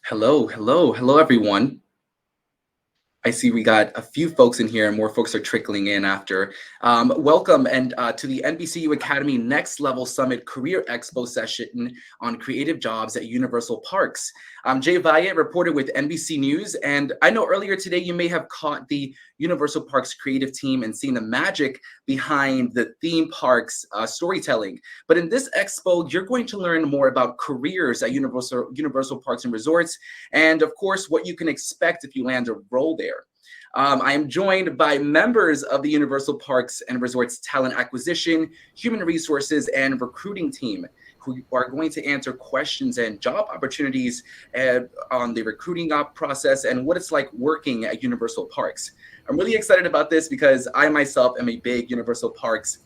Hello, everyone. I see we got a few folks in here and more folks are trickling in after. Welcome and to the NBCU Academy Next Level Summit Career Expo session on creative jobs at Universal Parks. I'm Jay Valle, reporter with NBC News, and I know earlier today you may have caught the Universal Parks creative team and seen the magic behind the theme parks storytelling. But in this expo, you're going to learn more about careers at Universal Parks and Resorts, and of course, what you can expect if you land a role there. I am joined by members of the Universal Parks and Resorts Talent Acquisition, Human Resources, and Recruiting team, who are going to answer questions and job opportunities on the recruiting process and what it's like working at Universal Parks. I'm really excited about this because I myself am a big Universal Parks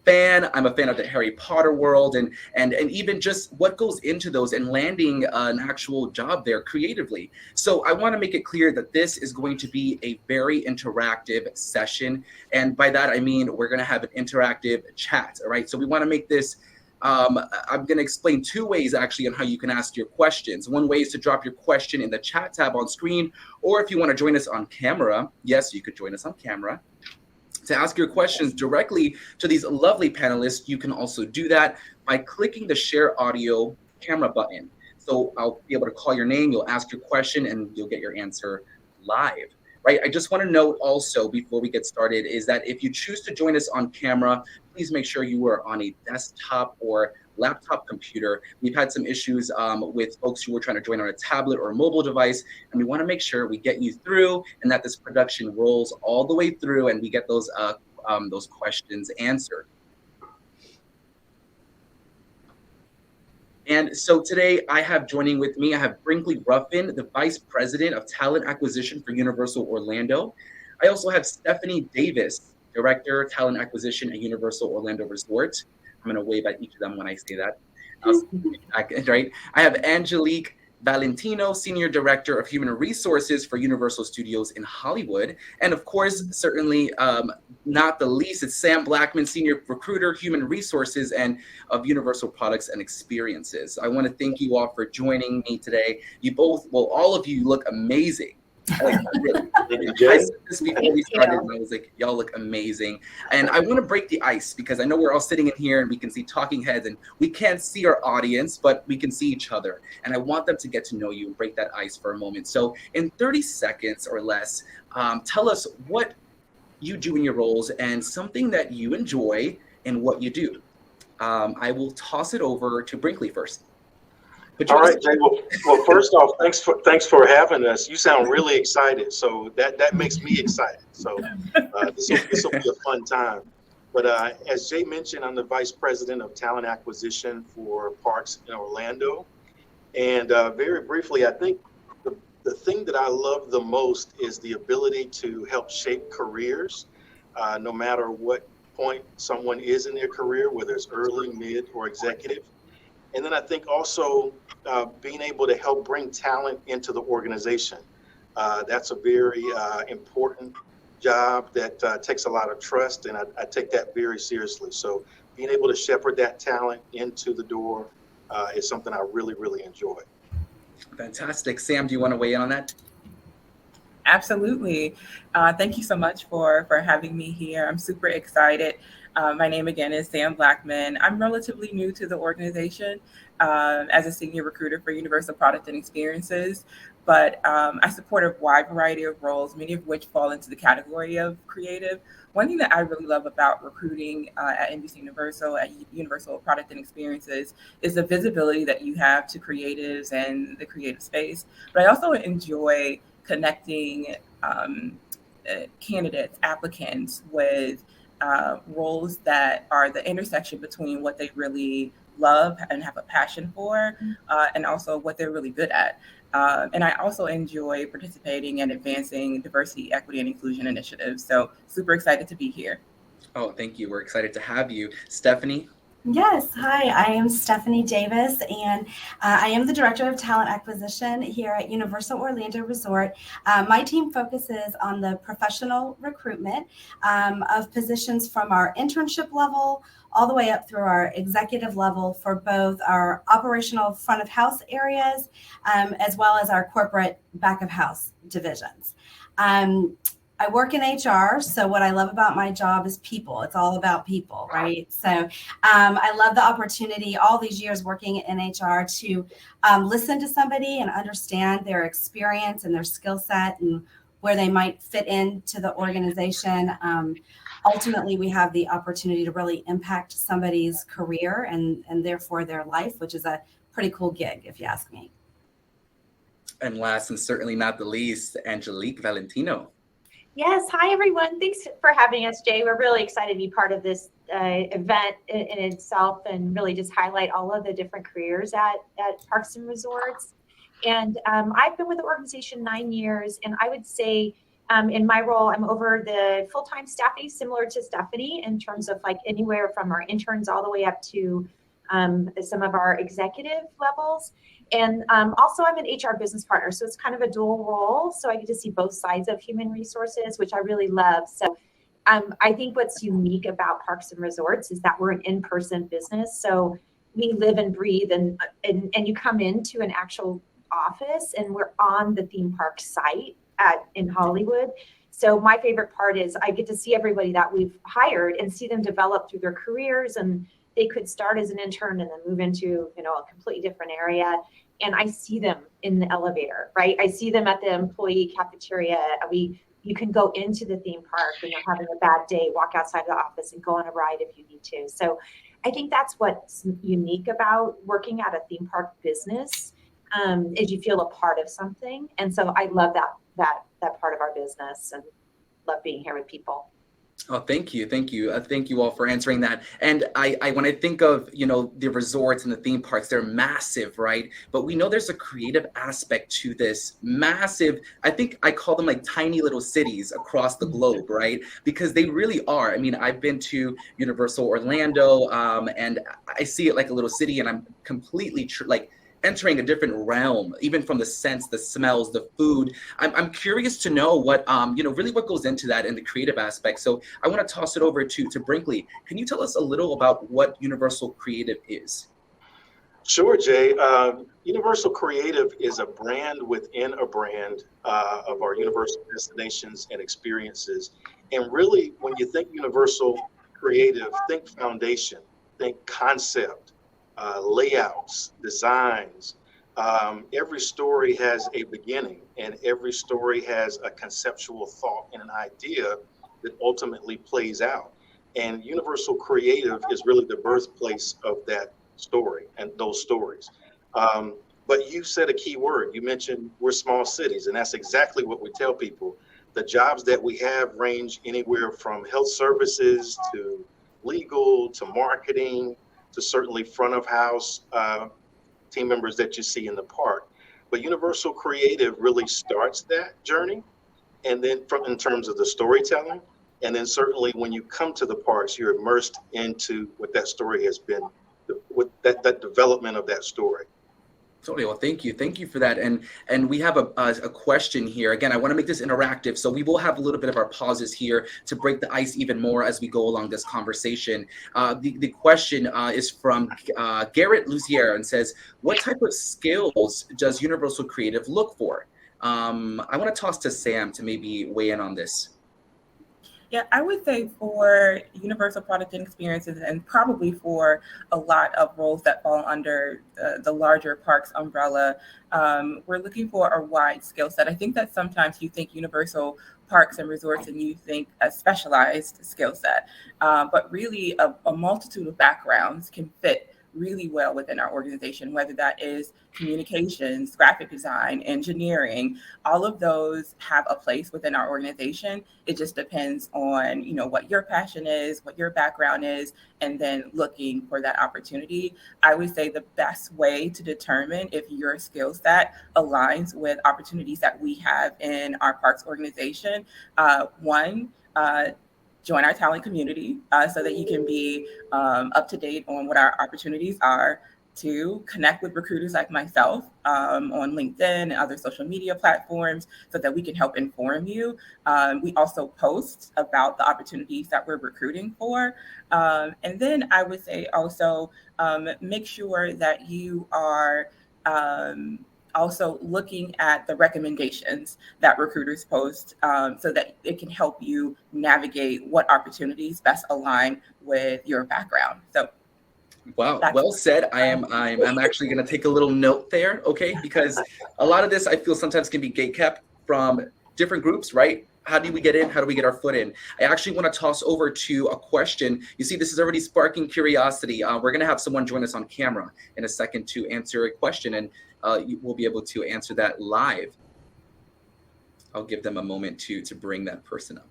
fan. I'm a fan of the Harry Potter world and even just what goes into those and landing an actual job there creatively. So I want to make it clear that this is going to be a very interactive session. And by that, I mean, we're going to have an interactive chat. All right. So we want to make this I'm going to explain two ways actually on how you can ask your questions. One way is to drop your question in the chat tab on screen, or if you want to join us on camera, yes, you could join us on camera. To ask your questions directly to these lovely panelists, you can also do that by clicking the share audio camera button. So I'll be able to call your name, you'll ask your question, and you'll get your answer live. Right. I just want to note also before we get started is that if you choose to join us on camera, please make sure you are on a desktop or laptop computer. We've had some issues with folks who were trying to join on a tablet or a mobile device, and we want to make sure we get you through and that this production rolls all the way through and we get those questions answered. And so today I have joining with me, I have Brinkley Ruffin, the Vice President of Talent Acquisition for Universal Orlando. I also have Stephanie Davis, Director, Talent Acquisition at Universal Orlando Resort. I'm going to wave at each of them when I say that. Right. I have Angelique Valentino, Senior Director of Human Resources for Universal Studios in Hollywood. And of course, certainly not the least, it's Sam Blackman, Senior Recruiter, Human Resources and of Universal Products and Experiences. I want to thank you all for joining me today. You both, well, all of you look amazing. I said this before we started, and I was like, y'all look amazing. And I want to break the ice because I know we're all sitting in here and we can see talking heads and we can't see our audience, but we can see each other. And I want them to get to know you and break that ice for a moment. So in 30 seconds or less, tell us what you do in your roles and something that you enjoy in what you do. I will toss it over to Brinkley first. All right, Jay. Well, first off, thanks for having us. You sound really excited, so that makes me excited. So this will be a fun time. But as Jay mentioned, I'm the Vice President of Talent Acquisition for Parks in Orlando. And very briefly, I think the thing that I love the most is the ability to help shape careers, no matter what point someone is in their career, whether it's early, mid, or executive. And then I think also being able to help bring talent into the organization. That's a very important job that takes a lot of trust, and I take that very seriously. So being able to shepherd that talent into the door is something I really, really enjoy. Fantastic. Sam, do you want to weigh in on that? Absolutely. Thank you so much for having me here. I'm super excited. My name again is Sam Blackman. I'm relatively new to the organization as a senior recruiter for Universal Product and Experiences, but I support a wide variety of roles, many of which fall into the category of creative. One thing that I really love about recruiting at NBC Universal, at Universal Product and Experiences, is the visibility that you have to creatives and the creative space. But I also enjoy connecting candidates, applicants with roles that are the intersection between what they really love and have a passion for, and also what they're really good at. And I also enjoy participating and advancing diversity, equity, and inclusion initiatives. So super excited to be here. Oh, thank you. We're excited to have you. Stephanie? Yes, hi, I am Stephanie Davis, and I am the Director of Talent Acquisition here at Universal Orlando Resort. My team focuses on the professional recruitment of positions from our internship level all the way up through our executive level for both our operational front of house areas as well as our corporate back of house divisions. I work in HR, so what I love about my job is people. It's all about people, right? So I love the opportunity all these years working in HR to listen to somebody and understand their experience and their skill set and where they might fit into the organization. Ultimately, we have the opportunity to really impact somebody's career and therefore their life, which is a pretty cool gig, if you ask me. And last and certainly not the least, Angelique Valentino. Yes. Hi, everyone. Thanks for having us, Jay. We're really excited to be part of this event in itself and really just highlight all of the different careers at Parks and Resorts. And I've been with the organization 9 years, and I would say in my role, I'm over the full-time staffing, similar to Stephanie, in terms of like anywhere from our interns all the way up to some of our executive levels. And also I'm an HR business partner, so it's kind of a dual role. So I get to see both sides of human resources, which I really love. So I think what's unique about Parks and Resorts is that we're an in-person business. So we live and breathe and you come into an actual office and we're on the theme park site in Hollywood. So my favorite part is I get to see everybody that we've hired and see them develop through their careers, and they could start as an intern and then move into, a completely different area. And I see them in the elevator, right? I see them at the employee cafeteria. You can go into the theme park when you're having a bad day, walk outside the office and go on a ride if you need to. So I think that's what's unique about working at a theme park business, is you feel a part of something. And so I love that part of our business and love being here with people. Oh, thank you. Thank you all for answering that. And I when I think of, the resorts and the theme parks, they're massive, right? But we know there's a creative aspect to this massive, I think I call them like tiny little cities across the globe, right? Because they really are. I mean, I've been to Universal Orlando and I see it like a little city, and I'm completely entering a different realm, even from the scents, the smells, the food. I'm curious to know what, really what goes into that in the creative aspect. So I want to toss it over to Brinkley. Can you tell us a little about what Universal Creative is? Sure, Jay. Universal Creative is a brand within a brand of our Universal destinations and experiences. And really, when you think Universal Creative, think foundation, think concept, layouts, designs. Every story has a beginning, and every story has a conceptual thought and an idea that ultimately plays out. And Universal Creative is really the birthplace of that story and those stories. But you said a key word. You mentioned we're small cities, and that's exactly what we tell people. The jobs that we have range anywhere from health services to legal to marketing to certainly front of house team members that you see in the park. But Universal Creative really starts that journey, and then in terms of the storytelling, and then certainly when you come to the parks, you're immersed into what that story has been, with that development of that story. Totally. Well, thank you for that. And we have a question here. Again, I want to make this interactive, so we will have a little bit of our pauses here to break the ice even more as we go along this conversation. The question is from Garrett Lucier and says, what type of skills does Universal Creative look for? I want to toss to Sam to maybe weigh in on this. Yeah, I would say for Universal Product and Experiences, and probably for a lot of roles that fall under the larger parks umbrella, we're looking for a wide skill set. I think that sometimes you think Universal Parks and Resorts and you think a specialized skill set, but really a multitude of backgrounds can fit really well within our organization, whether that is communications, graphic design, engineering. All of those have a place within our organization. It just depends on, what your passion is, what your background is, and then looking for that opportunity. I would say the best way to determine if your skill set aligns with opportunities that we have in our parks organization, join our talent community so that you can be up to date on what our opportunities are. 2, connect with recruiters like myself on LinkedIn and other social media platforms so that we can help inform you. We also post about the opportunities that we're recruiting for. And then I would say also make sure that you are also looking at the recommendations that recruiters post so that it can help you navigate what opportunities best align with your background. So wow, well said. I'm actually going to take a little note there, okay? Because a lot of this I feel sometimes can be gatekept from different groups, right? How do we get in? How do we get our foot in? I actually want to toss over to a question. You see, this is already sparking curiosity. We're going to have someone join us on camera in a second to answer a question, and we'll be able to answer that live. I'll give them a moment to bring that person up.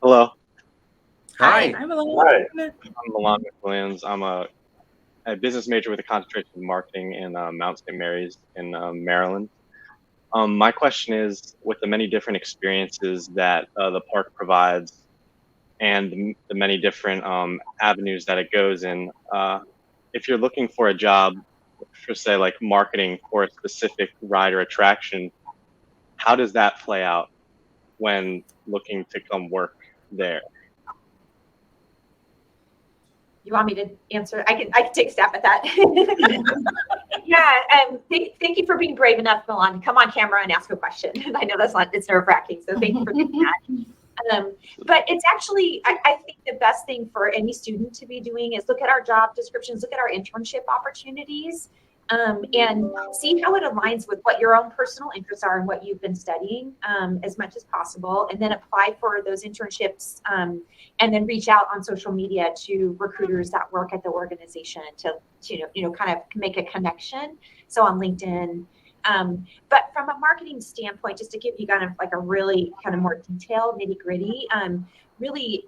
Hello. Hi. I'm Milan. Hi. I'm Milan McWilliams. I'm a business major with a concentration in marketing in Mount St. Mary's in Maryland. My question is, with the many different experiences that the park provides and the many different avenues that it goes in, if you're looking for a job, for say like marketing for a specific ride or attraction, how does that play out when looking to come work there? You want me to answer? I can take a stab at that. Yeah, thank you for being brave enough, Milan, to come on camera and ask a question. I know it's nerve-wracking, so thank you for doing that. But it's actually, I think the best thing for any student to be doing is look at our job descriptions, look at our internship opportunities, and see how it aligns with what your own personal interests are and what you've been studying as much as possible, and then apply for those internships, and then reach out on social media to recruiters that work at the organization to kind of make a connection. So on LinkedIn. But from a marketing standpoint, just to give you kind of like a really kind of more detailed nitty gritty, really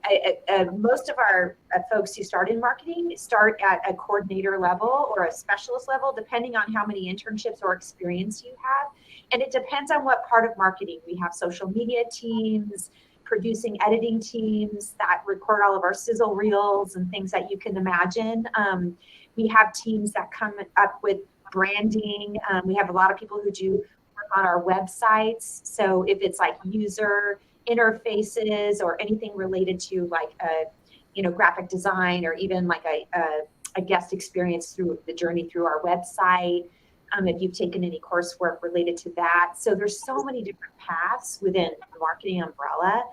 most of our folks who start in marketing start at a coordinator level or a specialist level, depending on how many internships or experience you have. And it depends on what part of marketing. We have social media teams, producing, editing teams that record all of our sizzle reels and things that you can imagine. We have teams that come up with branding. We have a lot of people who do work on our websites. So if it's like user interfaces or anything related to like graphic design, or even like a guest experience through the journey through our website, if you've taken any coursework related to that. So there's so many different paths within the marketing umbrella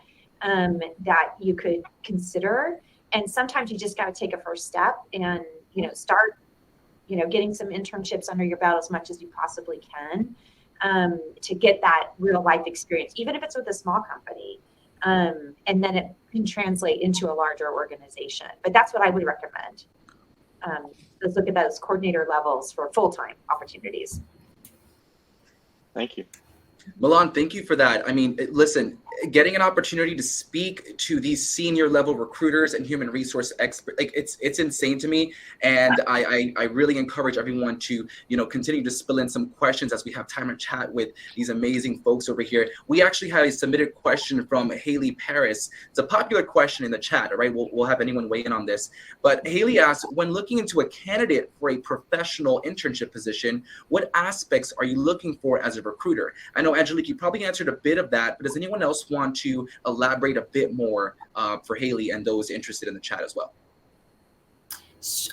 that you could consider. And sometimes you just got to take a first step and start getting some internships under your belt as much as you possibly can, to get that real life experience, even if it's with a small company. And then it can translate into a larger organization. But that's what I would recommend. Let's look at those coordinator levels for full-time opportunities. Thank you. Milan, thank you for that. I mean, listen, getting an opportunity to speak to these senior level recruiters and human resource experts, like it's insane to me. And I really encourage everyone to, continue to spill in some questions as we have time to chat with these amazing folks over here. We actually have a submitted question from Haley Paris. It's a popular question in the chat, all right? We'll have anyone weigh in on this. But Haley asks, when looking into a candidate for a professional internship position, what aspects are you looking for as a recruiter? I know, Angelique, you probably answered a bit of that, but does anyone else want to elaborate a bit more for Haley and those interested in the chat as well?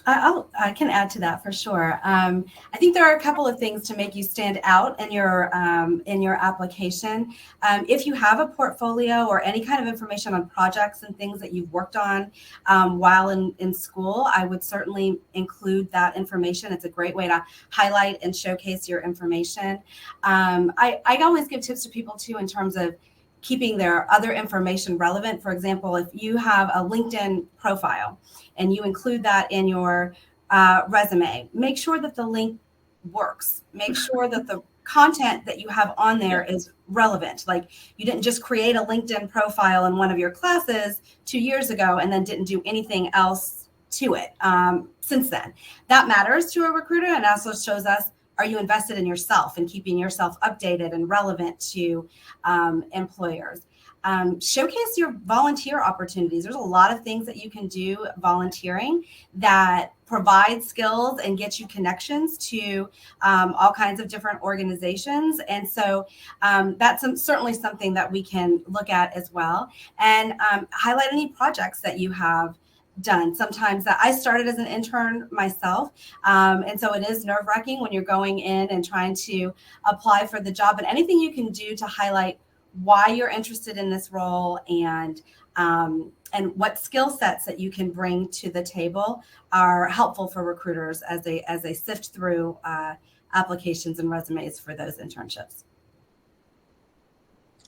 I can add to that for sure. I think there are a couple of things to make you stand out in your application. If you have a portfolio or any kind of information on projects and things that you've worked on while in school, I would certainly include that information. It's a great way to highlight and showcase your information. I always give tips to people too in terms of keeping their other information relevant. For example, if you have a LinkedIn profile and you include that in your resume, make sure that the link works. Make sure that the content that you have on there is relevant. Like, you didn't just create a LinkedIn profile in one of your classes 2 years ago and then didn't do anything else to it since then. That matters to a recruiter, and also shows us, are you invested in yourself and keeping yourself updated and relevant to employers? Showcase your volunteer opportunities. There's a lot of things that you can do volunteering that provide skills and get you connections to all kinds of different organizations. And so that's certainly something that we can look at as well. And highlight any projects that you have done. Sometimes that I started as an intern myself. And so it is nerve-wracking when you're going in and trying to apply for the job, but anything you can do to highlight why you're interested in this role and what skill sets that you can bring to the table are helpful for recruiters as they sift through applications and resumes for those internships.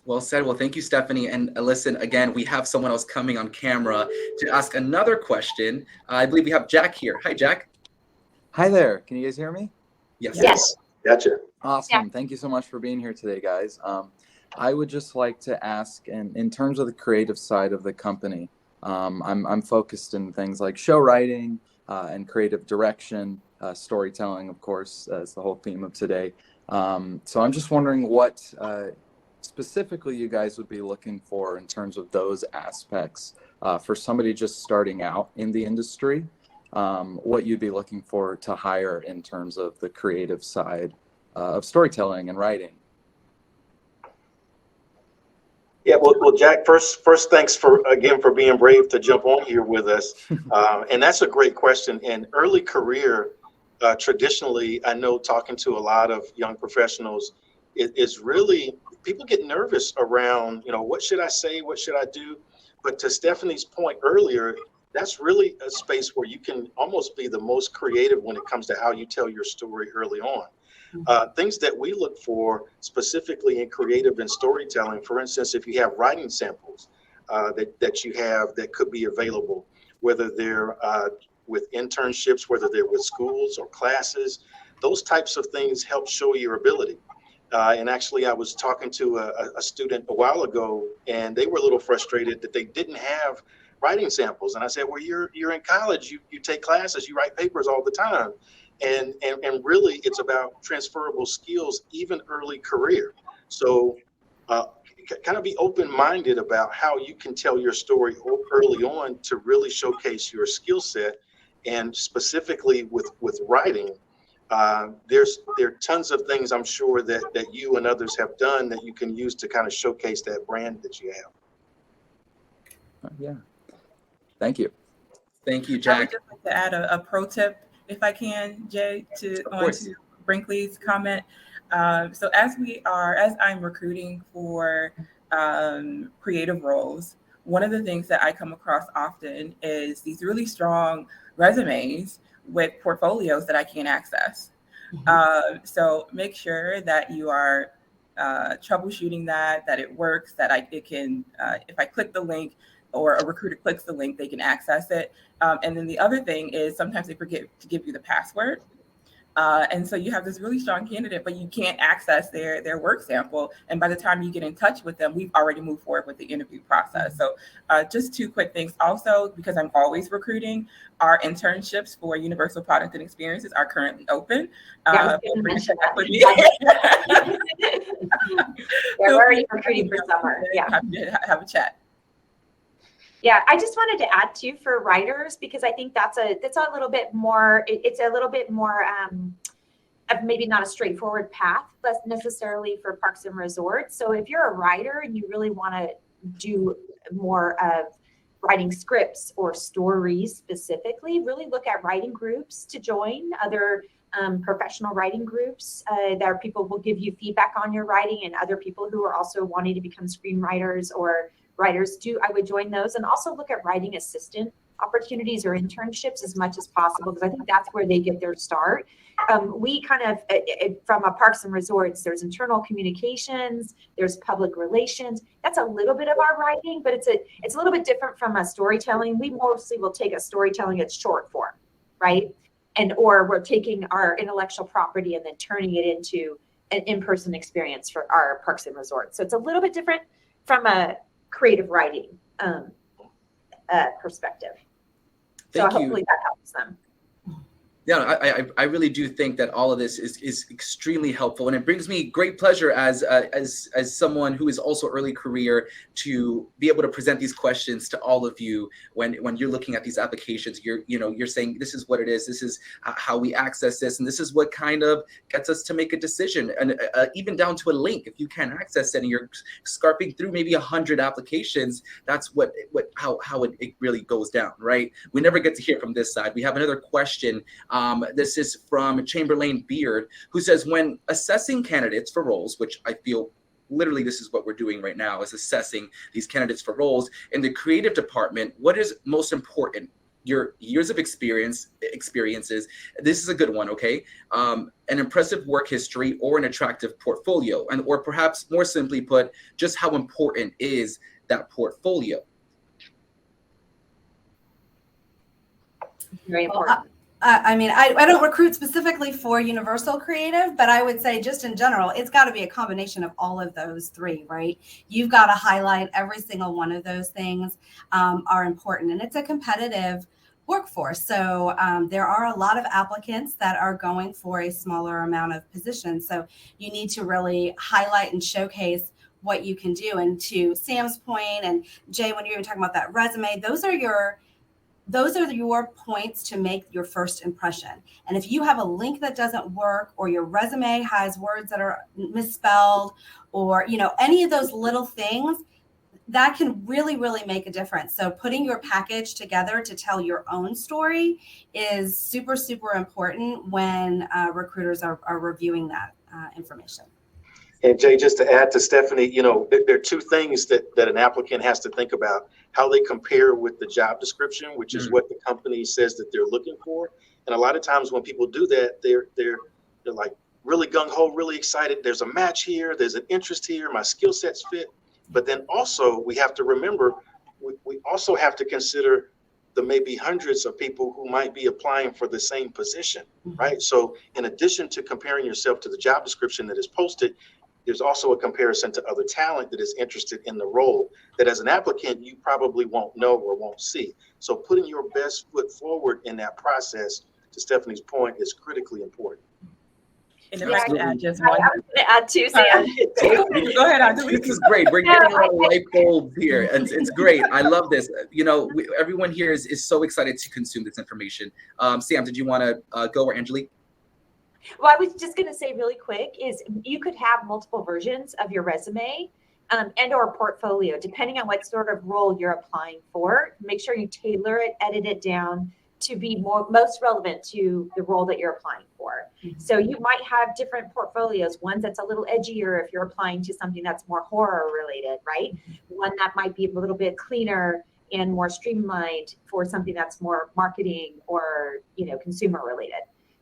Well said. Well, thank you, Stephanie. And listen, again, we have someone else coming on camera to ask another question. I believe we have Jack here. Hi, Jack. Hi there. Can you guys hear me? Yes. Yes. Gotcha. Awesome. Yeah. Thank you so much for being here today, guys. I would just like to ask, in terms of the creative side of the company, I'm focused in things like show writing and creative direction, storytelling, of course, as the whole theme of today. So I'm just wondering what specifically you guys would be looking for in terms of those aspects for somebody just starting out in the industry, what you'd be looking for to hire in terms of the creative side of storytelling and writing. Yeah, well, Jack, first, thanks for being brave to jump on here with us. And that's a great question. And early career, traditionally, I know talking to a lot of young professionals, is really, people get nervous around, what should I say? What should I do? But to Stephanie's point earlier, that's really a space where you can almost be the most creative when it comes to how you tell your story early on. Things that we look for specifically in creative and storytelling, for instance, if you have writing samples that you have that could be available, whether they're with internships, whether they're with schools or classes, those types of things help show your ability. And actually, I was talking to a student a while ago, and they were a little frustrated that they didn't have writing samples. And I said, well, you're in college, you take classes, you write papers all the time. And really, it's about transferable skills, even early career. So kind of be open-minded about how you can tell your story early on to really showcase your skill set. And specifically with writing, there are tons of things I'm sure that you and others have done that you can use to kind of showcase that brand that you have. Yeah. Thank you. Thank you, I Jack. would just like to add a pro tip, if I can, Jay, to Brinkley's comment. So as I'm recruiting for creative roles, one of the things that I come across often is these really strong resumes with portfolios that I can't access. So make sure that you are troubleshooting that it works, that it can, if I click the link, or a recruiter clicks the link, they can access it. And then the other thing is sometimes they forget to give you the password. And so you have this really strong candidate, but you can't access their work sample. And by the time you get in touch with them, we've already moved forward with the interview process. So just two quick things. Also, because I'm always recruiting, our internships for Universal Product and Experiences are currently open. Yeah, we're already recruiting for summer. Yeah. Have a chat. Yeah, I just wanted to add too for writers, because I think that's a little bit more, it's a little bit more of maybe not a straightforward path, but necessarily for parks and resorts. So if you're a writer and you really want to do more of writing scripts or stories specifically, really look at writing groups to join, other professional writing groups. There are people who will give you feedback on your writing, and other people who are also wanting to become screenwriters or writers too. I would join those, and also look at writing assistant opportunities or internships as much as possible, because I think that's where they get their start. We kind of, from a parks and resorts, there's internal communications, there's public relations. That's a little bit of our writing, but it's a little bit different from a storytelling. We mostly will take a storytelling that's short form, right? Or we're taking our intellectual property and then turning it into an in-person experience for our parks and resorts. So it's a little bit different from a creative writing perspective. Thank you. Hopefully that helps them. Yeah, I really do think that all of this is extremely helpful, and it brings me great pleasure as someone who is also early career to be able to present these questions to all of you when you're looking at these applications. You're saying this is what it is, this is how we access this, and this is what kind of gets us to make a decision, and even down to a link. If you can't access it and you're scarping through maybe 100 applications, that's how it really goes down, right? We never get to hear from this side. We have another question. This is from Chamberlain Beard, who says, when assessing candidates for roles, which I feel literally this is what we're doing right now, is assessing these candidates for roles in the creative department, what is most important? Your years of experiences. This is a good one, okay? An impressive work history or an attractive portfolio, or perhaps more simply put, just how important is that portfolio? Very important. I don't recruit specifically for Universal Creative, but I would say just in general, it's got to be a combination of all of those three, right? You've got to highlight every single one of those things are important, and it's a competitive workforce. So there are a lot of applicants that are going for a smaller amount of positions. So you need to really highlight and showcase what you can do. And to Sam's point, and Jay, when you're even talking about that resume, those are your points to make your first impression. And if you have a link that doesn't work, or your resume has words that are misspelled, or any of those little things, that can really, really make a difference. So putting your package together to tell your own story is super, super important when recruiters are reviewing that information. And Jay, just to add to Stephanie, there are two things that an applicant has to think about: how they compare with the job description, which is what the company says that they're looking for. And a lot of times when people do that, they're like really gung-ho, really excited. There's a match here, there's an interest here, my skill sets fit. But then also we have to remember, we also have to consider the maybe hundreds of people who might be applying for the same position, right? So in addition to comparing yourself to the job description that is posted, there's also a comparison to other talent that is interested in the role that as an applicant, you probably won't know or won't see. So putting your best foot forward in that process, to Stephanie's point, is critically important. And if I can add just one. I was going to add too, Sam. Go ahead, Anjali. This is great. We're getting a lot of light bulbs here. It's great. I love this. Everyone here is so excited to consume this information. Sam, did you want to go, or Anjali? Well, I was just going to say really quick is you could have multiple versions of your resume and or portfolio, depending on what sort of role you're applying for. Make sure you tailor it, edit it down to be most relevant to the role that you're applying for. So you might have different portfolios, one that's a little edgier if you're applying to something that's more horror related, right? One that might be a little bit cleaner and more streamlined for something that's more marketing or consumer related.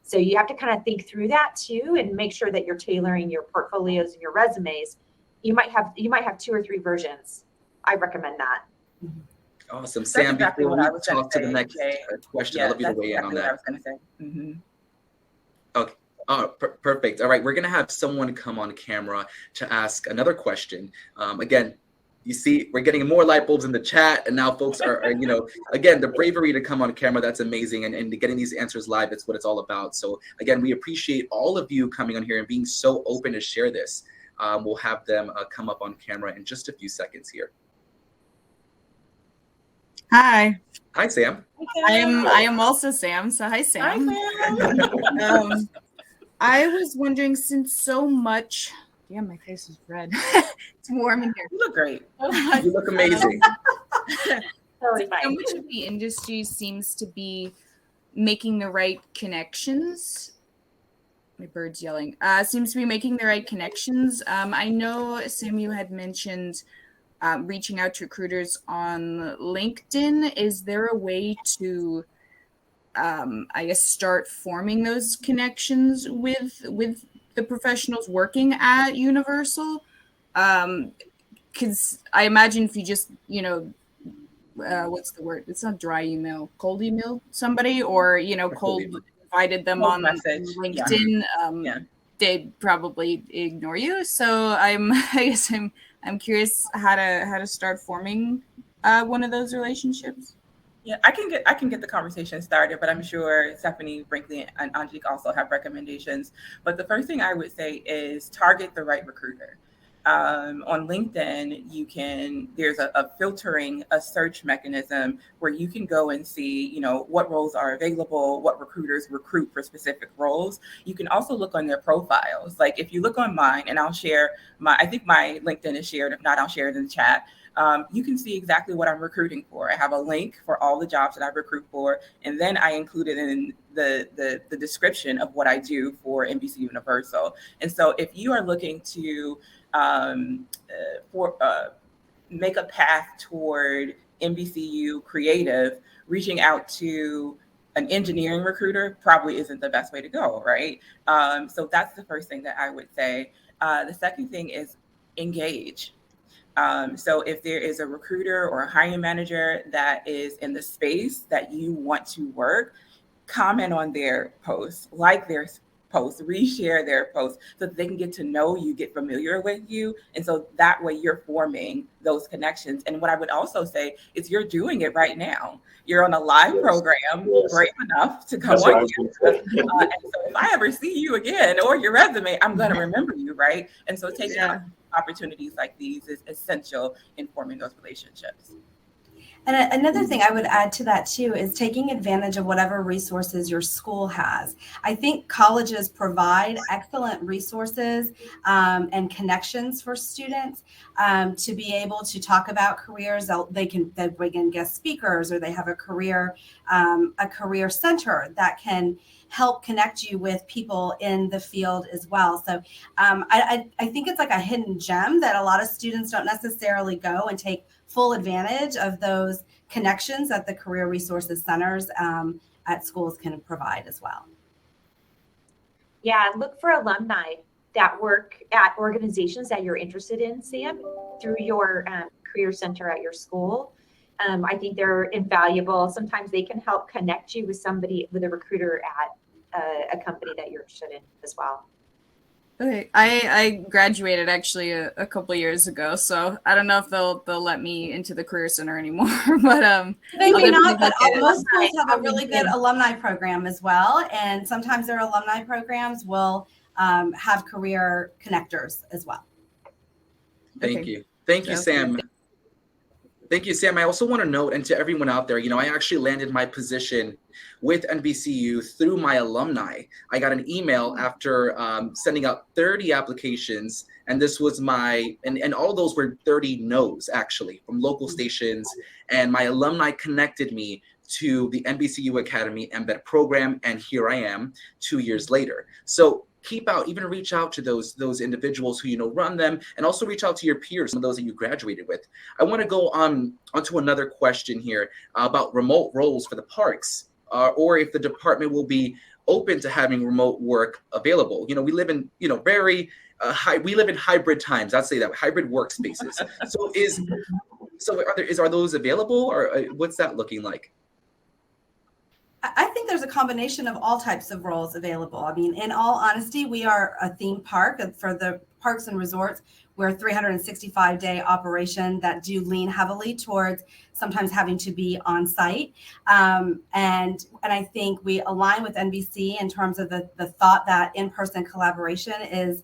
So you have to kind of think through that too, and make sure that you're tailoring your portfolios and your resumes. You might have 2 or 3 versions. I recommend that. Awesome. That's Sam, exactly before what I we was gonna talk to the say, next Jay. question, I'd love you to weigh in on that. I was going to say. Okay. Oh, perfect. All right. We're going to have someone come on camera to ask another question. Again, you see, we're getting more light bulbs in the chat, and now folks are again, the bravery to come on camera, that's amazing. And getting these answers live, that's what it's all about. So again, we appreciate all of you coming on here and being so open to share this. We'll have them come up on camera in just a few seconds here. Hi. Hi, Sam. I am also Sam. So hi, Sam. Hi, Sam. I was wondering, since so much, my face is red. It's warm in here. You look great. You look amazing. Totally fine. So much of the industry seems to be making the right connections. My bird's yelling. Seems to be making the right connections. I know, Sam, you had mentioned reaching out to recruiters on LinkedIn. Is there a way to, start forming those connections with the professionals working at Universal? Because I imagine if you just, what's the word? It's not dry email, cold email somebody, or, cold invited them on message. LinkedIn. They'd probably ignore you. So I'm curious how to start forming one of those relationships. Yeah, I can get the conversation started, but I'm sure Stephanie, Brinkley, and Anjik also have recommendations. But the first thing I would say is target the right recruiter. On LinkedIn, there's a filtering, a search mechanism where you can go and see, what roles are available, what recruiters recruit for specific roles. You can also look on their profiles. Like if you look on mine, and I'll share I think my LinkedIn is shared. If not, I'll share it in the chat. You can see exactly what I'm recruiting for. I have a link for all the jobs that I recruit for, and then I included in the description of what I do for NBC Universal. And so if you are looking to make a path toward NBCU creative, reaching out to an engineering recruiter probably isn't the best way to go, right? So that's the first thing that I would say. The second thing is engage. So if there is a recruiter or a hiring manager that is in the space that you want to work, comment on their posts, like their posts, reshare their posts so that they can get to know you, get familiar with you. And so that way you're forming those connections. And what I would also say is you're doing it right now. You're on a live program, brave enough to come on here. And so if I ever see you again or your resume, I'm going to remember you, right? And so taking opportunities like these is essential in forming those relationships. And another thing I would add to that too is taking advantage of whatever resources your school has. I think colleges provide excellent resources and connections for students to be able to talk about careers. They can bring in guest speakers, or they have a career center that can help connect you with people in the field as well. So I think it's like a hidden gem that a lot of students don't necessarily go and take full advantage of those connections that the career resources centers at schools can provide as well. Yeah, look for alumni that work at organizations that you're interested in, Sam, through your career center at your school. I think they're invaluable. Sometimes they can help connect you with a recruiter at a company that you're interested in as well. Okay, I graduated actually a couple years ago, so I don't know if they'll let me into the career center anymore. But they may not. But most schools have a really good alumni program as well, and sometimes their alumni programs will have career connectors as well. Thank you, Sam. Thank you, Sam. I also want to note, and to everyone out there, I actually landed my position with NBCU through my alumni. I got an email after sending out 30 applications, and this was and all those were 30 no's actually from local stations, and my alumni connected me to the NBCU Academy Embed program, and here I am 2 years later. So reach out to those individuals who run them, and also reach out to your peers, some of those that you graduated with. I want to go onto another question here about remote roles for the parks, or if the department will be open to having remote work available. We live in we live in hybrid times. I'd say that hybrid workspaces. Are those available, or what's that looking like? I think there's a combination of all types of roles available. I mean, in all honesty, we are a theme park. For the parks and resorts, we're a 365-day operation that do lean heavily towards sometimes having to be on site. And I think we align with NBC in terms of the thought that in-person collaboration is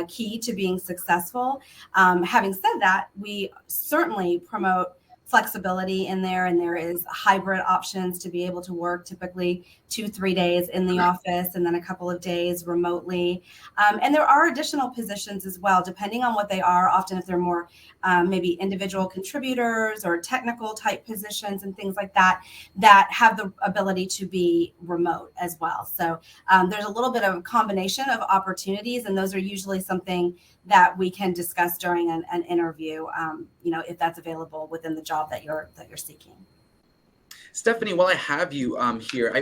key to being successful. Having said that, we certainly promote flexibility in there, and there is hybrid options to be able to work typically 2-3 days in the office and then a couple of days remotely. And there are additional positions as well, depending on what they are. Often if they're more maybe individual contributors or technical type positions and things like that, that have the ability to be remote as well. So there's a little bit of a combination of opportunities, and those are usually something that we can discuss during an interview, if that's available within the job that you're seeking. Stephanie, while I have you here,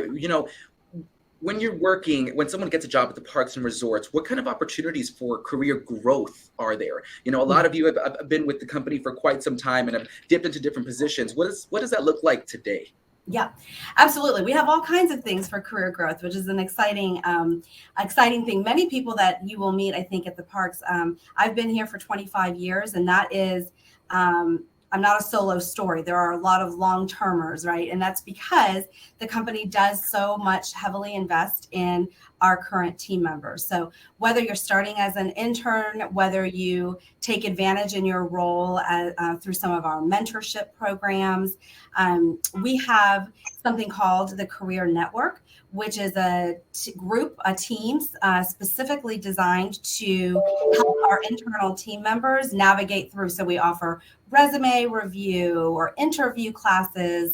when someone gets a job at the parks and resorts, what kind of opportunities for career growth are there? A lot of you have been with the company for quite some time and have dipped into different positions. What does that look like today? Yeah, absolutely. We have all kinds of things for career growth, which is an exciting thing. Many people that you will meet, I think, at the parks. I've been here for 25 years, and that is I'm not a solo story. There are a lot of long-termers, right? And that's because the company does so much heavily invest in our current team members. So whether you're starting as an intern, whether you take advantage in your role through some of our mentorship programs, we have something called the Career Network, which is a team specifically designed to help our internal team members navigate through. So we offer resume review or interview classes,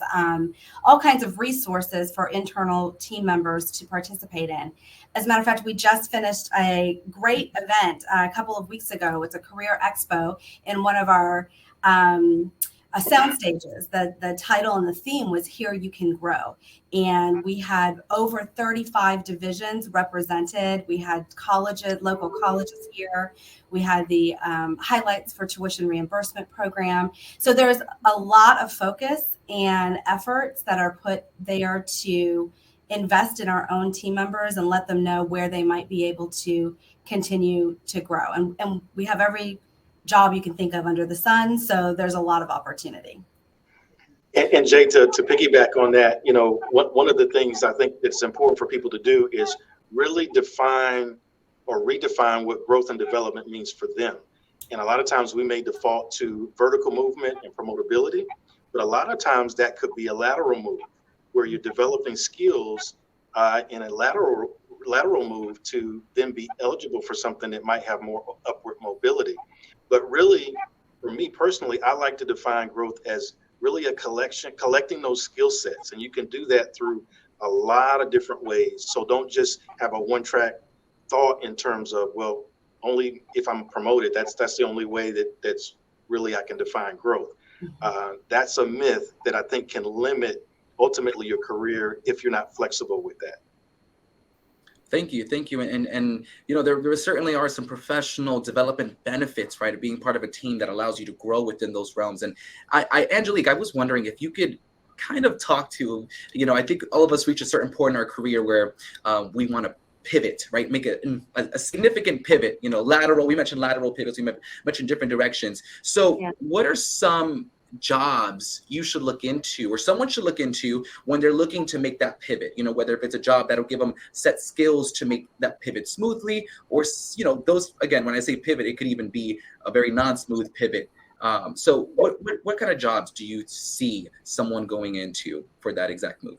all kinds of resources for internal team members to participate in. As a matter of fact, we just finished a great event a couple of weeks ago. It's a career expo in one of our sound stages. The title and the theme was Here You Can Grow. And we had over 35 divisions represented. We had colleges, local colleges here. We had the highlights for tuition reimbursement program. So there's a lot of focus and efforts that are put there to invest in our own team members and let them know where they might be able to continue to grow. And we have every job you can think of under the sun. So there's a lot of opportunity. And Jay, to piggyback on that, you know, one of the things I think that's important for people to do is really define or redefine what growth and development means for them. And a lot of times we may default to vertical movement and promotability, but a lot of times that could be a lateral move where you're developing skills in a lateral move to then be eligible for something that might have more upward mobility. But really, for me personally, I like to define growth as really a collecting those skill sets. And you can do that through a lot of different ways. So don't just have a one-track thought in terms of, well, only if I'm promoted, that's the only way that's really I can define growth. That's a myth that I think can limit ultimately your career if you're not flexible with that. Thank you. And you know, there certainly are some professional development benefits, right, of being part of a team that allows you to grow within those realms. And Angelique, I was wondering if you could kind of talk to, you know, I think all of us reach a certain point in our career where we want to pivot, right? Make a significant pivot, you know, lateral. We mentioned lateral pivots. We mentioned different directions. So what are some jobs you should look into or someone should look into when they're looking to make that pivot, you know, whether if it's a job that'll give them set skills to make that pivot smoothly, or, you know, those, again, when I say pivot, it could even be a very non-smooth pivot. So what kind of jobs do you see someone going into for that exact move?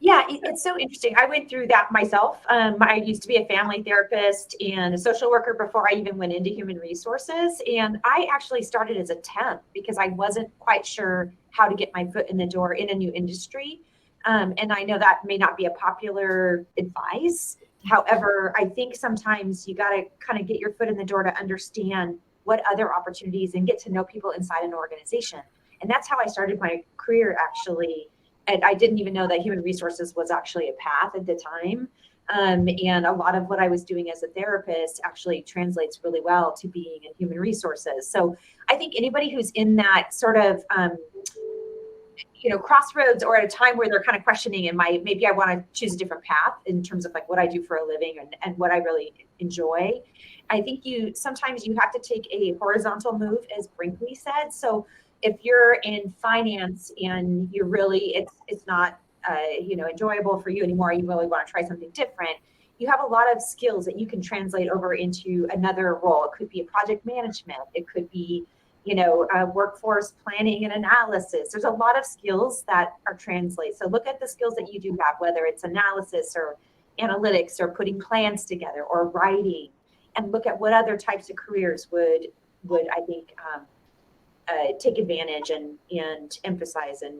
Yeah, it's so interesting. I went through that myself. I used to be a family therapist and a social worker before I even went into human resources. And I actually started as a temp because I wasn't quite sure how to get my foot in the door in a new industry. And I know that may not be a popular advice. However, I think sometimes you got to kind of get your foot in the door to understand what other opportunities and get to know people inside an organization. And that's how I started my career, actually. And I didn't even know that human resources was actually a path at the time. And a lot of what I was doing as a therapist actually translates really well to being in human resources. So I think anybody who's in that sort of, you know, crossroads or at a time where they're kind of questioning, maybe I want to choose a different path in terms of like what I do for a living and what I really enjoy. I think sometimes you have to take a horizontal move, as Brinkley said. So if you're in finance and you're really, it's not, you know, enjoyable for you anymore, you really want to try something different, you have a lot of skills that you can translate over into another role. It could be a project management. It could be, you know, workforce planning and analysis. There's a lot of skills that are translate. So look at the skills that you do have, whether it's analysis or analytics or putting plans together or writing, and look at what other types of careers would I think, take advantage and emphasize and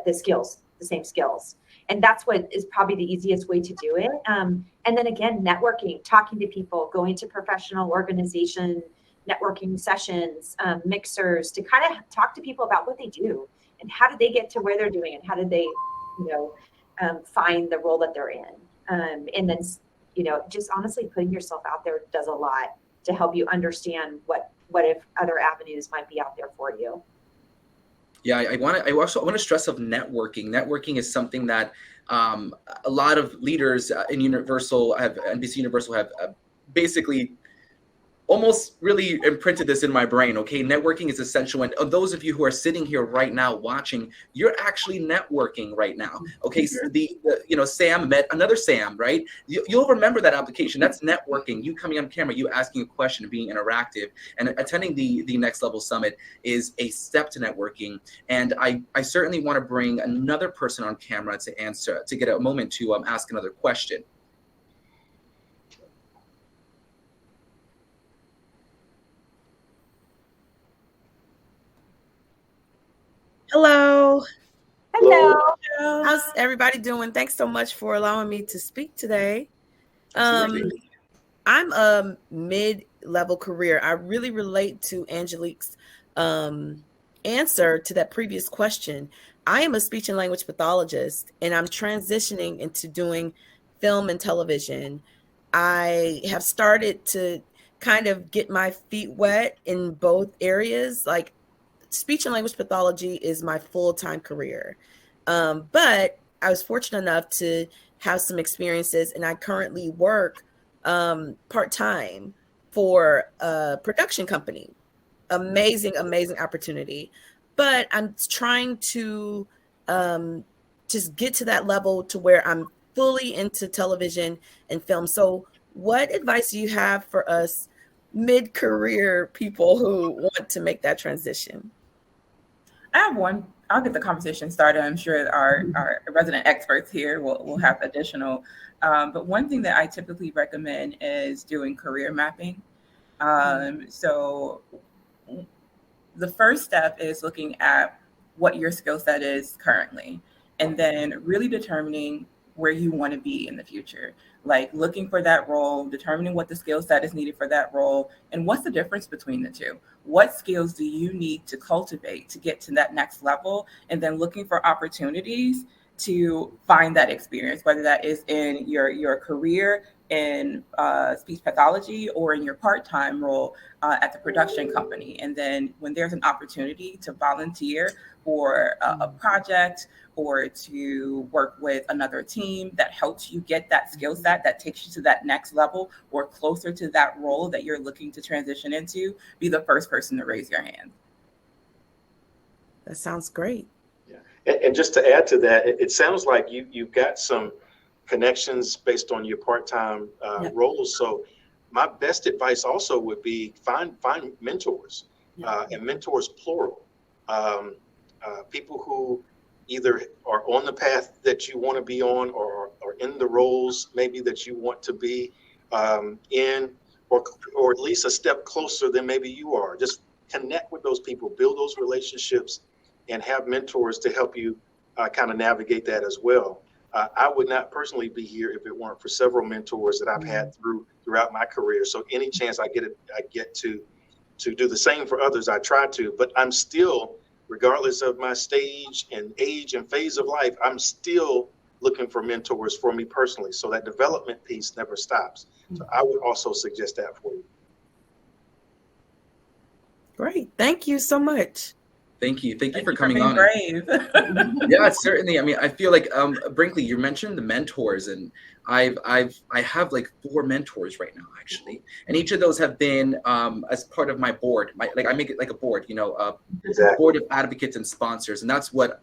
the skills, the same skills. And that's what is probably the easiest way to do it. And then again, networking, talking to people, going to professional organization, networking sessions, mixers, to kind of talk to people about what they do and how did they get to where they're doing and how did they, you know, find the role that they're in. And then, you know, just honestly putting yourself out there does a lot to help you understand what if other avenues might be out there for you. Yeah, I also want to stress of networking. Networking is something that a lot of leaders in NBC Universal have basically almost really imprinted this in my brain. Okay, networking is essential, and those of you who are sitting here right now watching, you're actually networking right now. Okay, so Sam met another Sam, right? You'll remember that application. That's networking. You coming on camera, you asking a question, being interactive, and attending the Next Level Summit is a step to networking. And I certainly want to bring another person on camera to get a moment to ask another question. Hello. Hello. How's everybody doing? Thanks so much for allowing me to speak today. I'm a mid-level career. I really relate to Angelique's answer to that previous question. I am a speech and language pathologist, and I'm transitioning into doing film and television. I have started to kind of get my feet wet in both areas. Like, speech and language pathology is my full-time career. But I was fortunate enough to have some experiences, and I currently work part-time for a production company. Amazing opportunity. But I'm trying to just get to that level to where I'm fully into television and film. So what advice do you have for us mid-career people who want to make that transition? I have one. I'll get the conversation started. I'm sure our resident experts here will have additional. But one thing that I typically recommend is doing career mapping. So the first step is looking at what your skill set is currently, and then really determining where you want to be in the future. Like looking for that role, determining what the skill set is needed for that role, and what's the difference between the two. What skills do you need to cultivate to get to that next level? And then looking for opportunities to find that experience, whether that is in your career in speech pathology or in your part-time role at the production company. And then when there's an opportunity to volunteer for a project or to work with another team that helps you get that skill set that takes you to that next level or closer to that role that you're looking to transition into, be the first person to raise your hand. That sounds great. Yeah. And just to add to that, it sounds like you've got some connections based on your part-time roles. So my best advice also would be find mentors, and mentors plural. People who either are on the path that you want to be on or in the roles maybe that you want to be in, or at least a step closer than maybe you are. Just connect with those people, build those relationships, and have mentors to help you kind of navigate that as well. I would not personally be here if it weren't for several mentors that I've had throughout my career. So any chance I get to do the same for others, I try to. But I'm still, regardless of my stage and age and phase of life, I'm still looking for mentors for me personally. So that development piece never stops. So I would also suggest that for you. Great. Thank you so much. Thank you for coming on. Brave. Yeah, certainly. I mean, I feel like Brinkley, you mentioned the mentors, and I have like 4 mentors right now actually, and each of those have been as part of my board. I make it like a board, Exactly. Board of advocates and sponsors, and that's what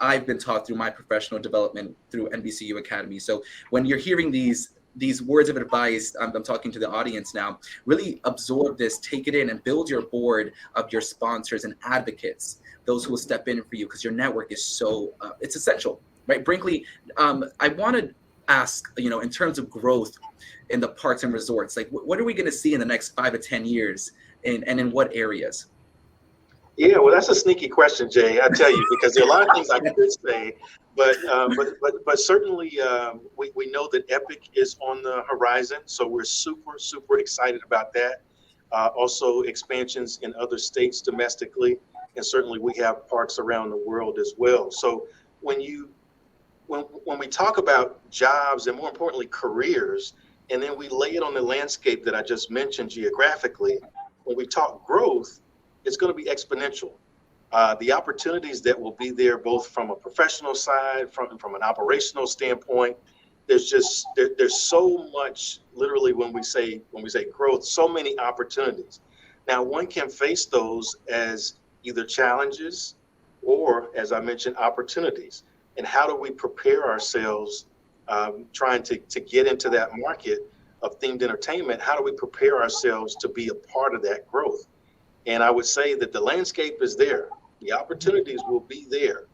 I've been taught through my professional development through NBCU Academy. So when you're hearing these words of advice, I'm talking to the audience now, really absorb this, take it in, and build your board of your sponsors and advocates, those who will step in for you, because your network is so, it's essential, right? Brinkley, I want to ask, in terms of growth in the parks and resorts, like what are we going to see in the next 5 to 10 years and in what areas? Yeah, well, that's a sneaky question, Jay. I tell you, because there are a lot of things I could say, but certainly we know that Epic is on the horizon, so we're super excited about that. Also, expansions in other states domestically, and certainly we have parks around the world as well. So when we talk about jobs and more importantly careers, and then we lay it on the landscape that I just mentioned geographically, when we talk growth, it's going to be exponential. The opportunities that will be there, both from a professional side, from an operational standpoint, there's so much, literally, when we say growth, so many opportunities. Now, one can face those as either challenges or, as I mentioned, opportunities. And how do we prepare ourselves trying to get into that market of themed entertainment? How do we prepare ourselves to be a part of that growth? And I would say that the landscape is there. The opportunities will be there.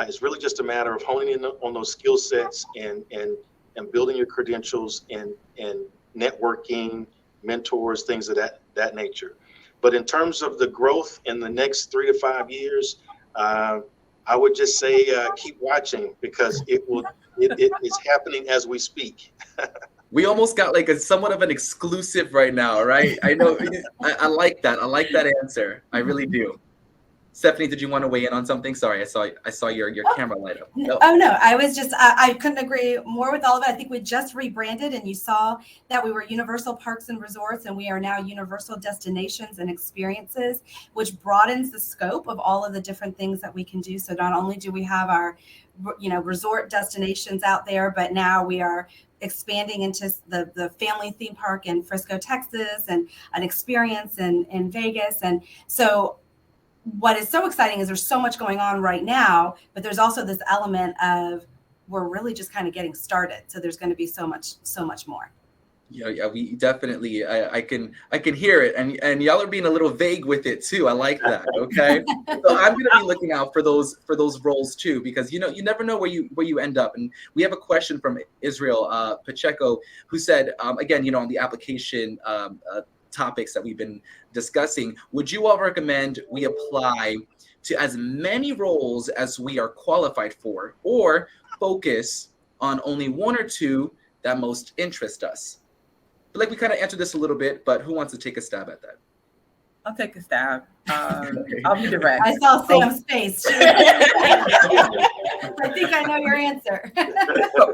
It's really just a matter of honing in on those skill sets and building your credentials and networking, mentors, things of that nature. But in terms of the growth in the next 3 to 5 years, I would just say keep watching, because it is happening as we speak. We almost got like a somewhat of an exclusive right now, right? I know. I like that. I like that answer. I really do. Stephanie, did you want to weigh in on something? Sorry, I saw your camera light up. Oh no, I was just I couldn't agree more with all of it. I think we just rebranded, and you saw that we were Universal Parks and Resorts, and we are now Universal Destinations and Experiences, which broadens the scope of all of the different things that we can do. So not only do we have our resort destinations out there, but now we are expanding into the family theme park in Frisco, Texas, and an experience in Vegas. And so what is so exciting is there's so much going on right now, but there's also this element of we're really just kind of getting started. So there's going to be so much more. Yeah, we definitely. I can hear it, and y'all are being a little vague with it too. I like that. Okay, so I'm gonna be looking out for those roles too, because you never know where you end up. And we have a question from Israel Pacheco, who said, again, on the application topics that we've been discussing, would you all recommend we apply to as many roles as we are qualified for, or focus on only one or two that most interest us? But like we kind of answered this a little bit, but who wants to take a stab at that? I'll take a stab. I'll be direct. I saw Sam's face. I think I know your answer.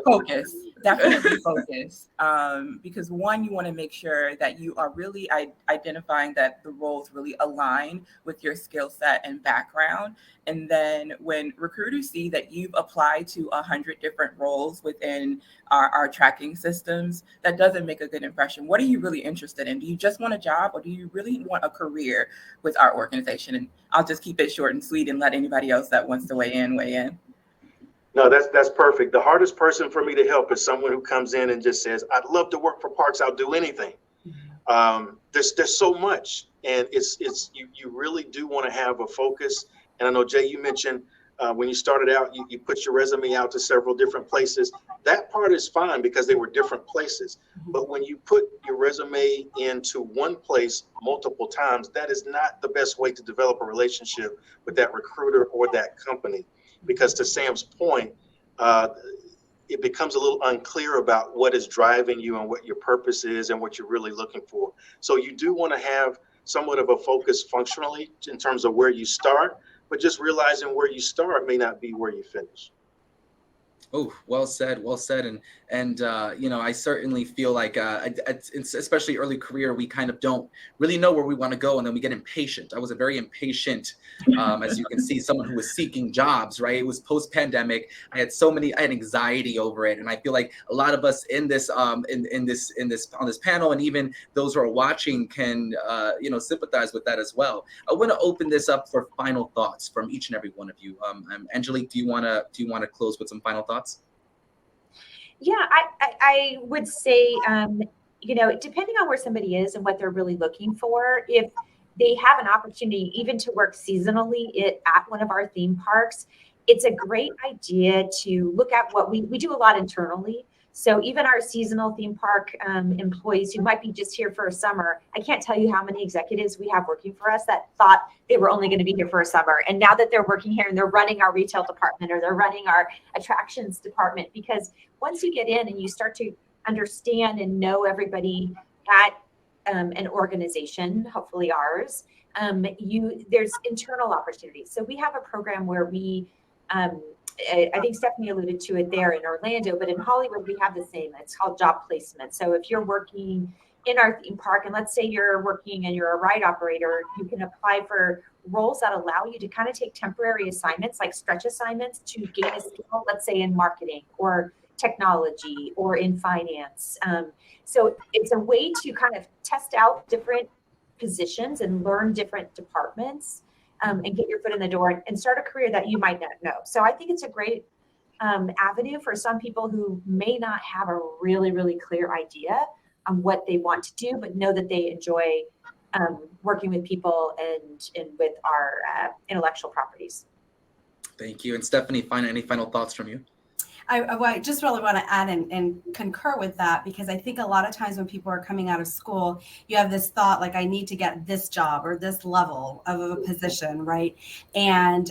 Focus. Definitely focus. Because one, you want to make sure that you are really identifying that the roles really align with your skill set and background. And then when recruiters see that you've applied to 100 different roles within our tracking systems, that doesn't make a good impression. What are you really interested in? Do you just want a job, or do you really want a career with our organization? And I'll just keep it short and sweet and let anybody else that wants to weigh in. No, that's perfect. The hardest person for me to help is someone who comes in and just says, I'd love to work for Parks. I'll do anything. There's so much, and you really do want to have a focus. And I know, Jay, you mentioned when you started out, you put your resume out to several different places. That part is fine because they were different places. But when you put your resume into one place multiple times, that is not the best way to develop a relationship with that recruiter or that company. Because to Sam's point, it becomes a little unclear about what is driving you and what your purpose is and what you're really looking for. So you do want to have somewhat of a focus functionally in terms of where you start, but just realizing where you start may not be where you finish. Oh, well said. And I certainly feel like, especially early career, we kind of don't really know where we want to go, and then we get impatient. I was a very impatient, as you can see, someone who was seeking jobs. Right, it was post-pandemic. I had anxiety over it, and I feel like a lot of us in this, on this panel, and even those who are watching can, sympathize with that as well. I want to open this up for final thoughts from each and every one of you. Angelique, do you want to close with some final thoughts? Yeah, I would say, depending on where somebody is and what they're really looking for, if they have an opportunity even to work seasonally at one of our theme parks, it's a great idea to look at what we do a lot internally. So even our seasonal theme park employees who might be just here for a summer, I can't tell you how many executives we have working for us that thought they were only going to be here for a summer. And now that they're working here and they're running our retail department or they're running our attractions department, because once you get in and you start to understand and know everybody at an organization, hopefully ours, there's internal opportunities. So we have a program where we, I think Stephanie alluded to it there in Orlando, but in Hollywood, we have the same. It's called job placement. So if you're working in our theme park, and let's say you're working and you're a ride operator, you can apply for roles that allow you to kind of take temporary assignments, like stretch assignments, to gain a skill, let's say in marketing or technology or in finance. So it's a way to kind of test out different positions and learn different departments and get your foot in the door and start a career that you might not know. So I think it's a great avenue for some people who may not have a really, really clear idea on what they want to do, but know that they enjoy working with people and with our intellectual properties. Thank you. And Stephanie, any final thoughts from you? I just really want to add and concur with that, because I think a lot of times when people are coming out of school, you have this thought like, I need to get this job or this level of a position, right? And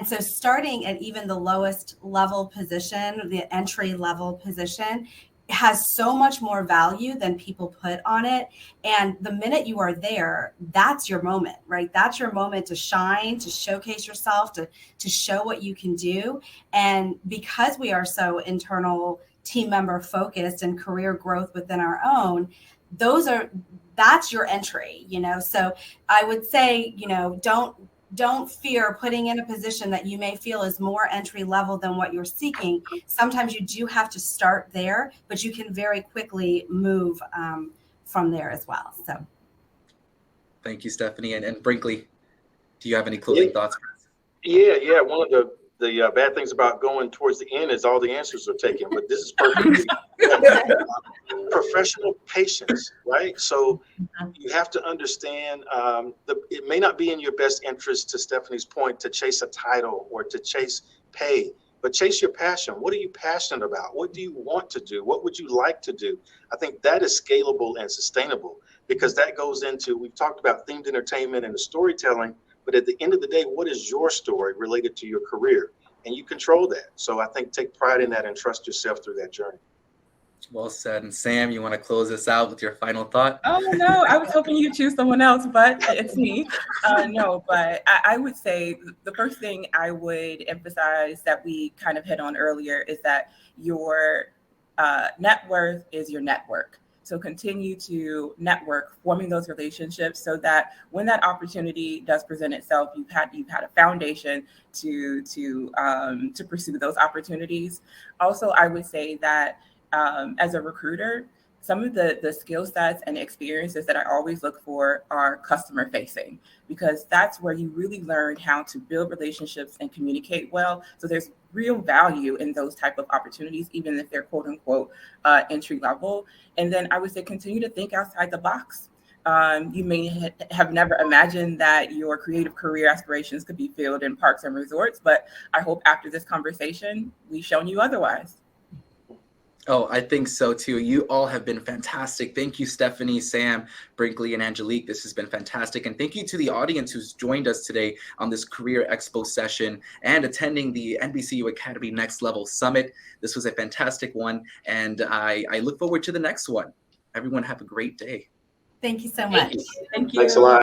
so starting at even the lowest level position, the entry level position, has so much more value than people put on it. And the minute you are there, that's your moment, right? That's your moment to shine, to showcase yourself, to show what you can do. And because we are so internal team member focused and career growth within our own, that's your entry, So I would say, don't fear putting in a position that you may feel is more entry level than what you're seeking. Sometimes you do have to start there, but you can very quickly move from there as well. So, thank you, Stephanie. And Brinkley, do you have any closing thoughts? Yeah. One of the bad things about going towards the end is all the answers are taken, but this is perfect. Professional patience, right? So you have to understand it may not be in your best interest, to Stephanie's point, to chase a title or to chase pay, but chase your passion. What are you passionate about? What do you want to do? What would you like to do? I think that is scalable and sustainable, because that goes into, we've talked about themed entertainment and the storytelling, but at the end of the day, what is your story related to your career? And you control that. So I think take pride in that and trust yourself through that journey. Well said. And Sam, you want to close this out with your final thought? Oh, no, I was hoping you could choose someone else, but it's me. No, but I would say the first thing I would emphasize that we kind of hit on earlier is that your net worth is your network. So continue to network, forming those relationships so that when that opportunity does present itself, you've had a foundation to pursue those opportunities. Also, I would say that as a recruiter, some of the skill sets and experiences that I always look for are customer facing, because that's where you really learn how to build relationships and communicate well. So there's real value in those type of opportunities, even if they're quote unquote entry level. And then I would say continue to think outside the box. You may have never imagined that your creative career aspirations could be filled in parks and resorts, but I hope after this conversation, we've shown you otherwise. Oh, I think so too. You all have been fantastic. Thank you, Stephanie, Sam, Brinkley, and Angelique. This has been fantastic. And thank you to the audience who's joined us today on this Career Expo session and attending the NBCU Academy Next Level Summit. This was a fantastic one, and I look forward to the next one. Everyone have a great day. Thank you so much. Thank you. Thanks a lot.